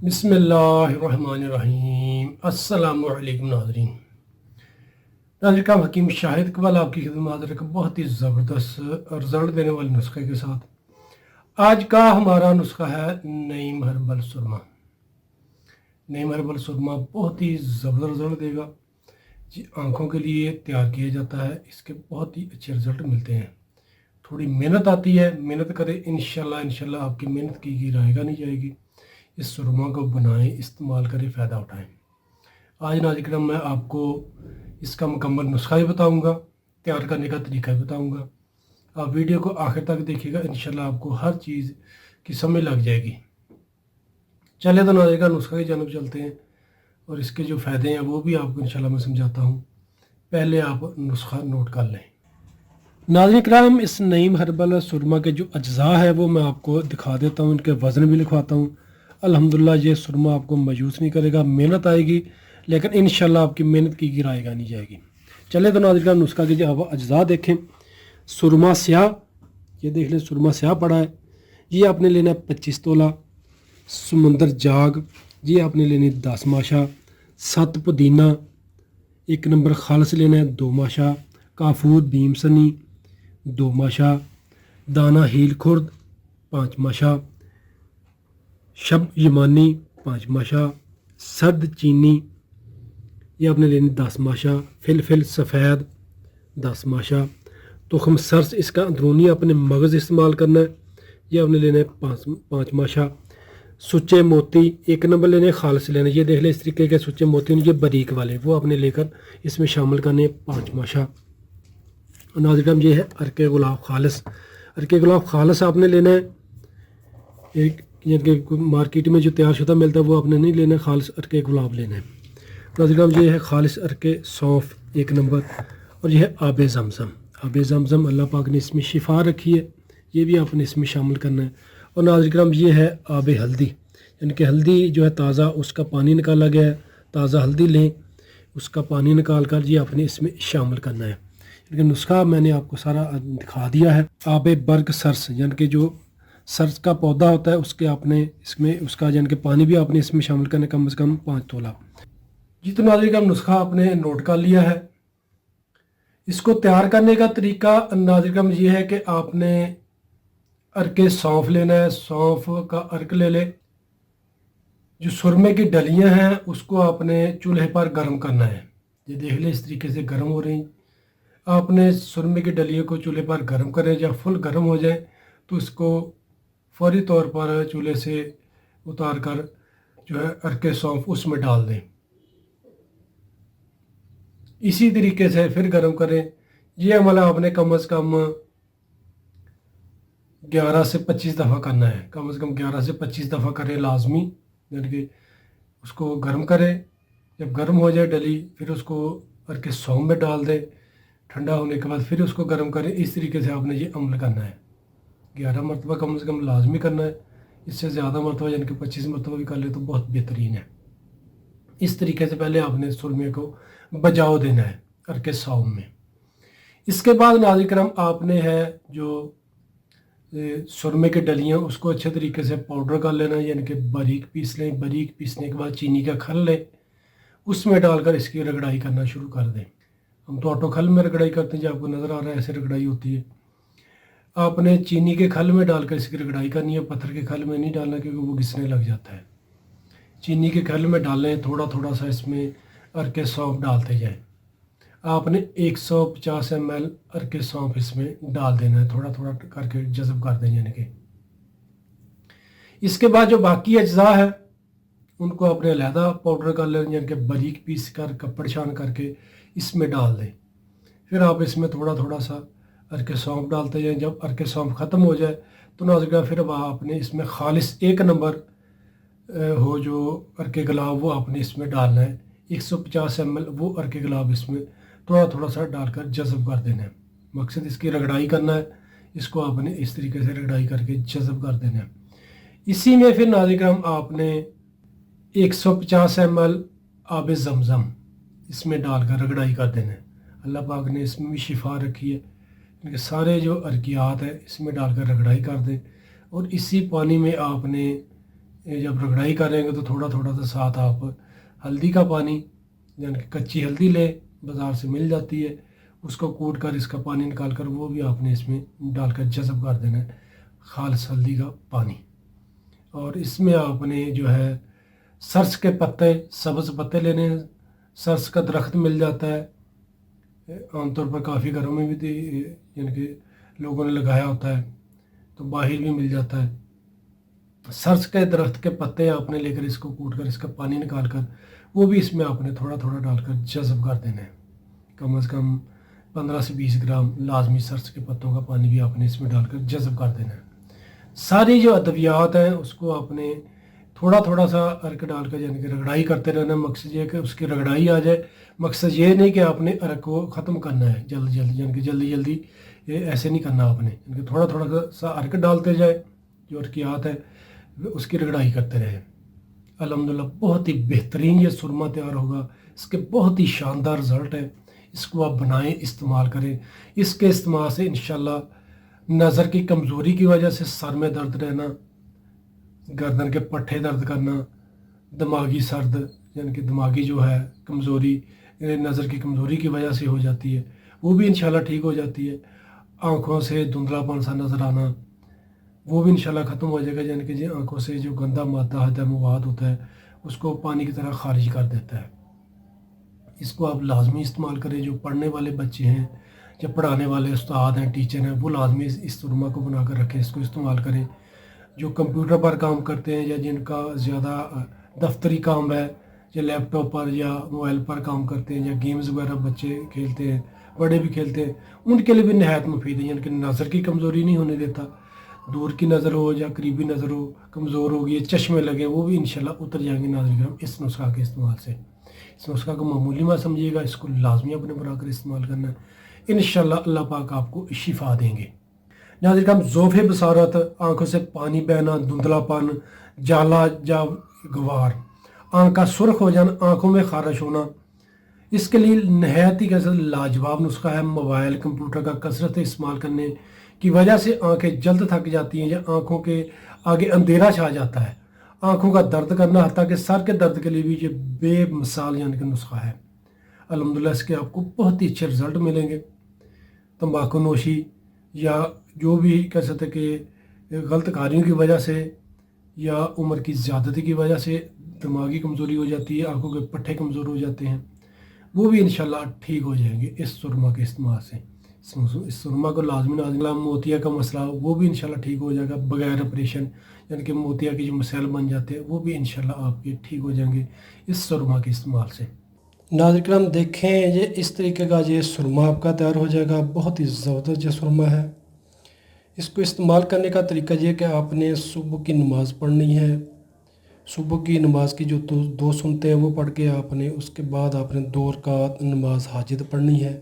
بسم اللہ الرحمن الرحیم۔ السلام علیکم ناظرین۔ ناظرین، حکیم شاہد اقبال آپ کی خدمت حاضر ہے بہت ہی زبردست رزلٹ دینے والے نسخے کے ساتھ۔ آج کا ہمارا نسخہ ہے نعیم ہربل سرما۔ نعیم ہربل سرما بہت ہی زبردست رزلٹ دے گا جی، آنکھوں کے لیے تیار کیا جاتا ہے، اس کے بہت ہی اچھے رزلٹ ملتے ہیں۔ تھوڑی محنت آتی ہے، محنت کرے انشاءاللہ آپ کی محنت کی رائے گا نہیں جائے گی۔ اس سرما کو بنائیں، استعمال کریں، فائدہ اٹھائیں۔ آج ناظرین میں آپ کو اس کا مکمل نسخہ بھی بتاؤں گا، تیار کرنے کا طریقہ بھی بتاؤں گا۔ آپ ویڈیو کو آخر تک دیکھیے گا، انشاءاللہ آپ کو ہر چیز کی سمجھ لگ جائے گی۔ چلے تو ناظرین نسخہ کی جانب چلتے ہیں اور اس کے جو فائدے ہیں وہ بھی آپ کو انشاءاللہ میں سمجھاتا ہوں۔ پہلے آپ نسخہ نوٹ کر لیں۔ ناظرین کرام، اس نعیم ہربل سرما کے جو اجزاء ہے وہ میں آپ کو دکھا دیتا ہوں، ان کے وزن بھی لکھواتا ہوں۔ الحمدللہ یہ سرما آپ کو مایوس نہیں کرے گا، محنت آئے گی لیکن انشاءاللہ آپ کی محنت کی رائے گا نہیں جائے گی۔ چلے تو ناظرین نسخہ کے جو اجزاء دیکھیں۔ سرما سیاہ، یہ دیکھ لیں سرما سیاہ پڑا ہے، یہ آپ نے لینا ہے 25 تولہ۔ سمندر جاگ، یہ آپ نے لینی 10 ماشا۔ 7 پودینہ، 1 نمبر خالص لینا ہے 2 ماشا۔ کافور بیم سنی 2 ماشا۔ دانہ ہیل خرد 5 ماشا۔ شب یمانی 5 ماشا۔ سرد چینی، یہ آپ نے لینی 10 ماشا۔ فلفل سفید 10 ماشا۔ تخم سرس، اس کا اندرونی اپنے مغز استعمال کرنا ہے، یہ آپ نے لینا ہے 5 ماشا۔ سچے موتی 1 نمبر لینے، خالص لینے، یہ دیکھ لیں اس طریقے کے سچے موتی یہ باریک والے، وہ آپ نے لے کر اس میں شامل کرنے 5 ماشا۔ ناظرین یہ ہے عرق گلاب خالص۔ عرق گلاب خالص آپ نے لینا ہے، ایک یعنی کہ مارکیٹ میں جو تیار شدہ ملتا ہے وہ آپ نے نہیں لینا ہے، خالص عرق گلاب لینا ہے۔ ناظرین یہ ہے خالص عرق سونف 1 نمبر، اور یہ ہے آب زمزم۔ آب زمزم اللہ پاک نے اس میں شفا رکھی ہے، یہ بھی آپ نے اس میں شامل کرنا ہے۔ اور ناظرین کرام یہ ہے آب ہلدی، یعنی کہ ہلدی جو ہے تازہ، اس کا پانی نکالا گیا ہے، تازہ ہلدی لیں، اس کا پانی نکال کر یہ آپ نے اس میں شامل کرنا ہے۔ لیکن نسخہ میں نے آپ کو سارا دکھا دیا ہے۔ آب برگ سرس، یعنی کہ جو سرس کا پودا ہوتا ہے اس کے آپ نے اس میں اس کا یعنی کہ پانی بھی آپ نے اس میں شامل کرنا کم از کم 5 تولہ۔ جی تو ناظرین کا نسخہ آپ نے نوٹ کر لیا ہے۔ اس کو تیار کرنے کا طریقہ ناظرین یہ ہے کہ آپ نے عرق سونف لینا ہے، سونف کا عرق لے لے۔ جو سرمے کی ڈلیاں ہیں اس کو آپ نے چولہے پر گرم کرنا ہے، یہ دیکھ لیں اس طریقے سے گرم ہو رہی ہیں۔ آپ نے سرمے کی ڈلیوں کو چولہے پر گرم کریں، جب فل گرم ہو جائے تو اس کو فوری طور پر چولہے سے اتار کر جو ہے عرق سونف اس میں ڈال دیں۔ اسی طریقے سے پھر گرم کریں۔ یہ عمل آپ نے کم از کم 11 سے 25 دفعہ کرنا ہے، کم از کم 11 سے 25 دفعہ کریں لازمی، یعنی کہ اس کو گرم کریں۔ جب گرم ہو جائے ڈلی پھر اس کو عرق سونف میں ڈال دیں، ٹھنڈا ہونے کے بعد پھر اس کو گرم کریں۔ اس طریقے سے آپ نے یہ عمل کرنا ہے، 11 مرتبہ کم از کم لازمی کرنا ہے۔ اس سے زیادہ مرتبہ یعنی کہ 25 مرتبہ بھی کر لے تو بہت بہترین ہے۔ اس طریقے سے پہلے آپ نے سرمے کو بجاؤ دینا ہے عرق سونف میں۔ اس کے بعد ناظرین کرام آپ نے ہے جو سرمے کے ڈلیاں اس کو اچھے طریقے سے پاؤڈر کر لینا ہے، یعنی کہ باریک پیس لیں۔ باریک پیسنے کے بعد چینی کا کھل لیں، اس میں ڈال کر اس کی رگڑائی کرنا شروع کر دیں۔ ہم تو آٹو کھل میں رگڑائی کرتے ہیں، جو آپ کو نظر آ رہا ہے ایسے رگڑائی ہوتی ہے۔ آپ نے چینی کے کھل میں ڈال کر اس کی رگڑائی کرنی ہے، پتھر کے کھل میں نہیں ڈالنا کیونکہ وہ گھسنے لگ جاتا ہے۔ چینی کے کھل میں ڈالیں، تھوڑا تھوڑا سا اس میں عرق سونف ڈالتے جائیں۔ آپ نے 150 ml عرق سونف اس میں ڈال دینا ہے، تھوڑا تھوڑا کر کے جذب کر دیں یعنی کہ۔ اس کے بعد جو باقی اجزاء ہے ان کو آپ نے علیحدہ پاؤڈر کر لیں، یعنی کہ باریک پیس کر کپڑ چھان کر کے اس میں ڈال دیں۔ پھر آپ اس میں تھوڑا تھوڑا سا عرق سونف ڈالتے جائیں۔ جب عرق سونف ختم ہو جائے تو ناظرین پھر آپ نے اس میں خالص 1 نمبر ہو جو عرق گلاب وہ آپ نے اس میں ڈالنا ہے، 150 ml وہ عرق گلاب اس میں تھوڑا تھوڑا سا ڈال کر جذب کر دینا ہے۔ مقصد اس کی رگڑائی کرنا ہے، اس کو آپ نے اس طریقے سے رگڑائی کر کے جذب کر دینا ہے۔ اسی میں پھر ناظرین کرام آپ نے 150 ml آب زمزم اس میں ڈال کر رگڑائی کر دینا ہے۔ اللہ پاک نے اس میں بھی شفا رکھی ہے، کیونکہ سارے جو عرقیات ہیں اس میں ڈال کر رگڑائی کر دیں، اور اسی پانی میں آپ نے ये जब रगड़ाई करेंगे तो थोड़ा थोड़ा सा साथ आप हल्दी का पानी, यानी कि कच्ची हल्दी ले, बाज़ार से मिल जाती है, उसको कूट कर इसका पानी निकाल कर वो भी आपने इसमें डालकर जज़ब कर देना है, खालिस हल्दी का पानी। और इसमें आपने जो है सरस के पत्ते, सब्ज़ पत्ते लेने हैं। सरस का दरख्त मिल जाता है, आमतौर पर काफ़ी घरों में भी यानी कि लोगों ने लगाया होता है, तो बाहर भी मिल जाता है। सरस के दरख्त के पत्ते आपने लेकर इसको कूट कर इसका पानी निकाल कर वो भी इसमें आपने थोड़ा थोड़ा डालकर जज़ब कर देना है। कम से कम 15 से 20 ग्राम लाजमी सरस के पत्तों का पानी भी आपने इसमें डालकर जज़ब कर देना है। सारी जो अद्वियात हैं उसको आपने थोड़ा थोड़ा सा अर्क डालकर यानी कि रगड़ाई करते रहना। मकसद ये है कि उसकी रगड़ाई आ जाए। मकसद ये नहीं कि आपने अर्क को ख़त्म करना है जल्दी जल्दी, यानी कि जल्दी जल्दी ये ऐसे नहीं करना आपने, यानी कि थोड़ा थोड़ा सा अर्क डालते जाए, जो अर्कियात है उसकी रगड़ाई करते रहे। अल्हम्दुलिल्लाह बहुत ही बेहतरीन ये सुरमा तैयार होगा। इसके बहुत ही शानदार रिज़ल्ट है। इसको आप बनाएं, इस्तेमाल करें। इसके इस्तेमाल से इंशाल्लाह नज़र की कमज़ोरी की वजह से सर में दर्द रहना, गर्दन के पट्टे दर्द करना, दिमागी सर्द यानी कि दिमागी जो है कमज़ोरी, नज़र की कमज़ोरी की वजह से हो जाती है, वो भी इंशाल्लाह ठीक हो जाती है। आँखों से धुंधलापन सा नज़र आना, वो भी इंशाल्लाह ख़त्म हो जाएगा, यानी कि जी आँखों से जो गंदा मादा होता है, मवाद होता है, उसको पानी की तरह खारिज कर देता है। इसको आप लाजमी इस्तेमाल करें। जो पढ़ने वाले बच्चे हैं या पढ़ाने वाले उस्ताद हैं, टीचर हैं, वो लाजमी इस सुरमा को बना कर रखें, इसको इस्तेमाल करें। जो कंप्यूटर पर काम करते हैं या जिनका ज़्यादा दफ्तरी काम है, या लैपटॉप पर या मोबाइल पर काम करते हैं, या गेम्स वगैरह बच्चे खेलते हैं, बड़े भी खेलते हैं, उनके लिए भी नहायत मुफीद है। यानी कि नज़र की कमज़ोरी नहीं होने देता। दूर की नज़र हो या करीबी नज़र हो कमज़ोर होगी, चश्मे लगे, वो भी इंशाल्लाह उतर जाएंगे नाज़रीन किराम इस नुस्खा के इस्तेमाल से। इस नुस्खा को मामूली मत समझिएगा, इसको लाजमी अपने बनाकर इस्तेमाल करना है। इंशाल्लाह अल्लाह पाक आपको शिफा देंगे। नाज़रीन किराम, ज़ोफ़े बसारत, आँखों से पानी बहना, धुंधलापन, जाला या गवार, आँख का सुर्ख हो जाना, आँखों में खारिश होना, इसके लिए नहायत ही कैसे लाजवाब नुस्खा है। मोबाइल कंप्यूटर का कसरत इस्तेमाल करने की वजह से आंखें जल्द थक जाती हैं या आंखों के आगे अंधेरा छा जाता है, आंखों का दर्द करना, हत्ता कि सर के दर्द के लिए भी ये बेमिसाल यानी कि नुस्खा है। अल्हम्दुलिल्लाह इसके आपको बहुत ही अच्छे रिज़ल्ट मिलेंगे। तंबाकू नोशी या जो भी कह सकते कि गलत कार्यों की वजह से या उम्र की ज़्यादती की वजह से दिमागी कमज़ोरी हो जाती है, आंखों के पट्टे कमज़ोर हो जाते हैं, वो भी इंशाल्लाह ठीक हो जाएंगे इस सुरमा के इस्तेमाल से। इस सुरमा को लाजमी नाज़रीन, मोतिया का मसला वो भी इंशाल्लाह ठीक हो जाएगा बगैर ऑपरेशन, यानी कि मोतिया के जो मसाइल बन जाते हैं वो भी इंशाल्लाह आपके ठीक हो जाएंगे इस सुरमा के इस्तेमाल से। नाज़रीन किराम देखें, ये इस तरीके का ये सुरमा आपका तैयार हो जाएगा। बहुत ही ज़बरदस्त ये सुरमा है। इसको इस्तेमाल करने का तरीका ये कि आपने सुबह की नमाज़ पढ़नी है। सुबह की नमाज की जो दो सुनते हैं वो पढ़ के आपने उसके बाद आपने 2 रकात नमाज हाजिद पढ़नी है।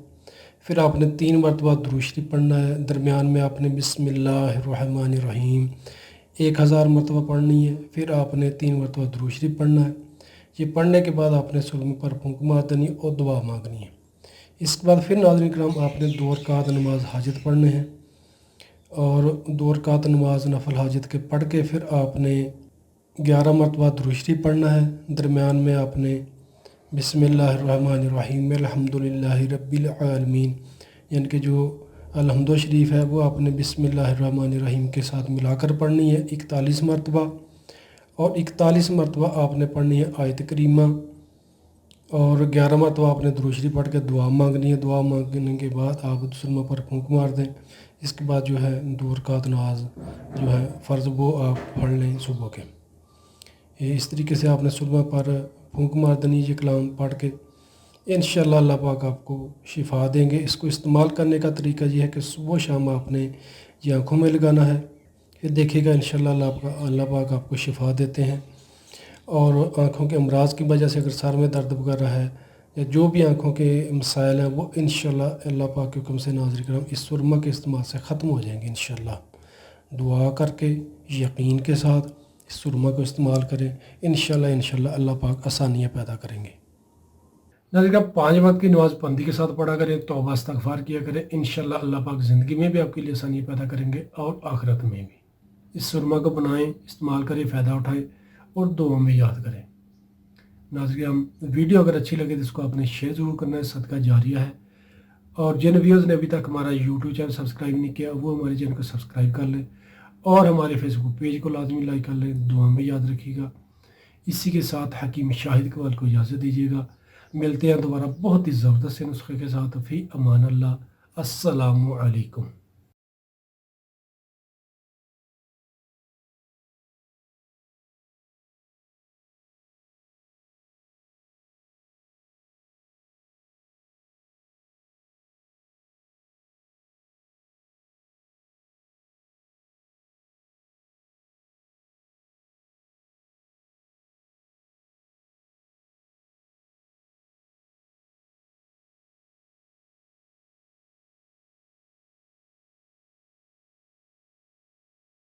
फिर आपने 3 मरतबा दुरूद शरीफ पढ़ना है। दरमियान में आपने बिस्मिल्लाहिर्रहमानिर्रहीम 1000 मरतबा पढ़नी है। फिर आपने 3 मरतबा दुरूद शरीफ पढ़ना है। ये पढ़ने के बाद आपने सुरमे पर फूंक मार देनी और दुआ मांगनी है। इसके बाद फिर नाज़रीन किराम आपने 2 रकात नमाज हाजिद पढ़ने हैं और 2 रकात नमाज नफल हाजिद के पढ़ के फिर आपने 11 मरतबा दुरूद शरीफ पढ़ना है। दरमियान में आपने बिस्मिल्लाहिर्रहमानिर्रहीम अल्हम्दुलिल्लाहि रब्बिल आलमीन यानी कि जो अलहम्दो शरीफ है वो आपने बिस्मिल्लाहिर्रहमानिर्रहीम के साथ मिलाकर पढ़नी है 41 मरतबा, और 41 मरतबा आपने पढ़नी है आयत करीमा, और 11 मरतबा आपने दुरूद शरीफ पढ़ के दुआ मांगनी है। दुआ मांगने के बाद आप सुरमा पर फूंक मार दें। इसके बाद जो है 2 रकात नमाज जो है फ़र्ज़ वो आप पढ़ लें सुबह के। इस तरीके से आपने सुरमा पर फूंक मार देनी ये कलाम पढ़ के। इंशाअल्लाह अल्लाह पाक आपको शिफा देंगे। इसको इस्तेमाल करने का तरीका ये है कि सुबह शाम आपने ये आँखों में लगाना है। फिर देखिएगा इंशाअल्लाह अल्लाह पाक आपको शिफा देते हैं। और आँखों के अमराज की वजह से अगर सर में दर्द वगैरह है या जो भी आँखों के मसाइल हैं वो इंशाअल्लाह अल्लाह पाक के हुक्म से नाज़रीन किराम इस सुरमा के इस्तेमाल से ख़त्म हो जाएंगे इंशाअल्लाह। दुआ करके यकीन के साथ इस सुरमा को इस्तेमाल करें। इंशाअल्लाह अल्लाह पाक आसानियाँ पैदा करेंगे। नाज़रीन किराम 5 वक्त की नमाज़ पाबंदी के साथ पढ़ा करें, तौबा इस्तग़फ़ार किया करें। इंशाअल्लाह अल्लाह पाक ज़िंदगी में भी आपके लिए आसानियाँ पैदा करेंगे और आखिरत में भी। इस सुरमा को बनाएं, इस्तेमाल करें, फ़ायदा उठाएं। اور دعاؤں میں یاد کریں۔ ناظرین، ویڈیو اگر اچھی لگے تو اس کو آپ نے شیئر ضرور کرنا ہے، صدقہ جاریہ ہے۔ اور جن ویوز نے ابھی تک ہمارا یوٹیوب چینل سبسکرائب نہیں کیا وہ ہمارے چینل کو سبسکرائب کر لیں اور ہمارے فیس بک پیج کو لازمی لائک کر لیں، دعا میں یاد رکھیے گا۔ اسی کے ساتھ حکیم شاہد اقبال کو اجازت دیجیے گا، ملتے ہیں دوبارہ بہت ہی زبردست نسخے کے ساتھ۔ فی امان اللہ، السلام علیکم۔